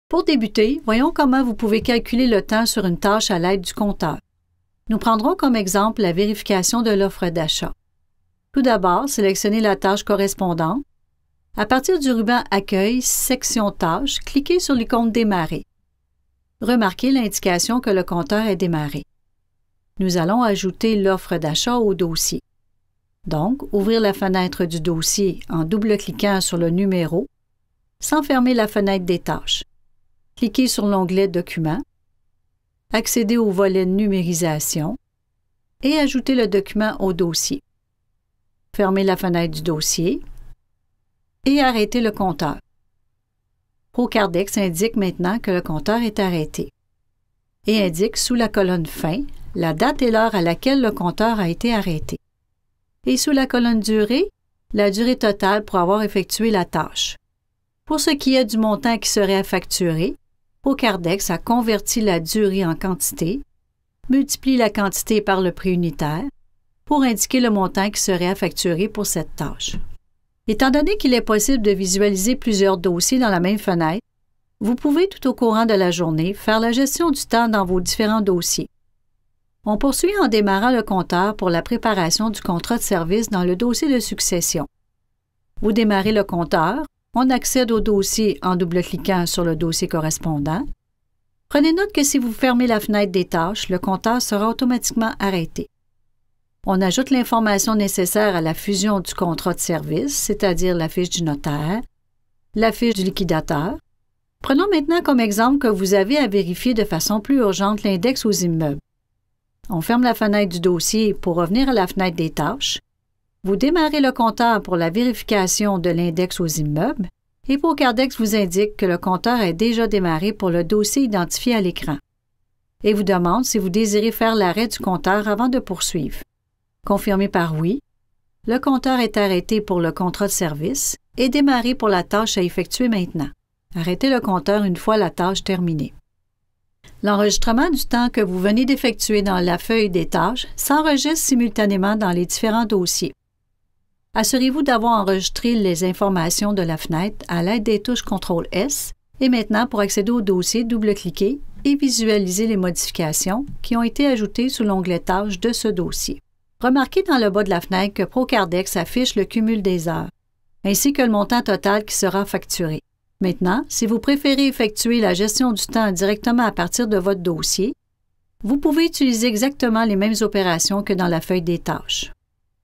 Pour débuter, voyons comment vous pouvez calculer le temps sur une tâche à l'aide du compteur. Nous prendrons comme exemple la vérification de l'offre d'achat. Tout d'abord, sélectionnez la tâche correspondante. À partir du ruban Accueil, section Tâches, cliquez sur l'icône Démarrer. Remarquez l'indication que le compteur est démarré. Nous allons ajouter l'offre d'achat au dossier. Donc, ouvrir la fenêtre du dossier en double-cliquant sur le numéro, sans fermer la fenêtre des tâches. Cliquez sur l'onglet Documents, accédez au volet Numérisation et ajoutez le document au dossier. Fermez la fenêtre du dossier et arrêtez le compteur. Procardex indique maintenant que le compteur est arrêté et indique sous la colonne Fin la date et l'heure à laquelle le compteur a été arrêté. Et sous la colonne Durée, la durée totale pour avoir effectué la tâche. Pour ce qui est du montant qui serait à facturer, Procardex a converti la durée en quantité, multiplie la quantité par le prix unitaire, pour indiquer le montant qui serait à facturer pour cette tâche. Étant donné qu'il est possible de visualiser plusieurs dossiers dans la même fenêtre, vous pouvez tout au courant de la journée faire la gestion du temps dans vos différents dossiers. On poursuit en démarrant le compteur pour la préparation du contrat de service dans le dossier de succession. Vous démarrez le compteur, on accède au dossier en double-cliquant sur le dossier correspondant. Prenez note que si vous fermez la fenêtre des tâches, le compteur sera automatiquement arrêté. On ajoute l'information nécessaire à la fusion du contrat de service, c'est-à-dire la fiche du notaire, la fiche du liquidateur. Prenons maintenant comme exemple que vous avez à vérifier de façon plus urgente l'index aux immeubles. On ferme la fenêtre du dossier pour revenir à la fenêtre des tâches. Vous démarrez le compteur pour la vérification de l'index aux immeubles et Procardex vous indique que le compteur est déjà démarré pour le dossier identifié à l'écran et vous demande si vous désirez faire l'arrêt du compteur avant de poursuivre. Confirmez par oui. Le compteur est arrêté pour le contrat de service et démarré pour la tâche à effectuer maintenant. Arrêtez le compteur une fois la tâche terminée. L'enregistrement du temps que vous venez d'effectuer dans la feuille des tâches s'enregistre simultanément dans les différents dossiers. Assurez-vous d'avoir enregistré les informations de la fenêtre à l'aide des touches CTRL-S et maintenant, pour accéder au dossier, double-cliquez et visualisez les modifications qui ont été ajoutées sous l'onglet Tâches de ce dossier. Remarquez dans le bas de la fenêtre que Procardex affiche le cumul des heures, ainsi que le montant total qui sera facturé. Maintenant, si vous préférez effectuer la gestion du temps directement à partir de votre dossier, vous pouvez utiliser exactement les mêmes opérations que dans la feuille des tâches.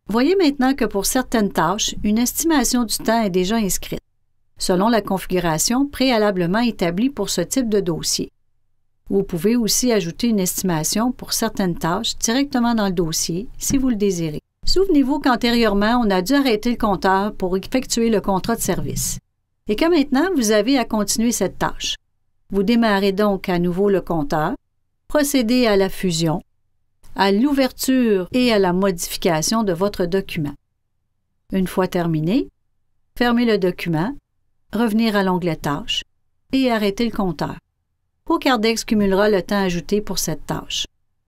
Voyez maintenant que pour certaines tâches, une estimation du temps est déjà inscrite, selon la configuration préalablement établie pour ce type de dossier. Vous pouvez aussi ajouter une estimation pour certaines tâches directement dans le dossier, si vous le désirez. Souvenez-vous qu'antérieurement, on a dû arrêter le compteur pour effectuer le contrat de service. Et que maintenant, vous avez à continuer cette tâche. Vous démarrez donc à nouveau le compteur, procédez à la fusion, à l'ouverture et à la modification de votre document. Une fois terminé, fermez le document, revenir à l'onglet Tâches et arrêtez le compteur. Procardex cumulera le temps ajouté pour cette tâche.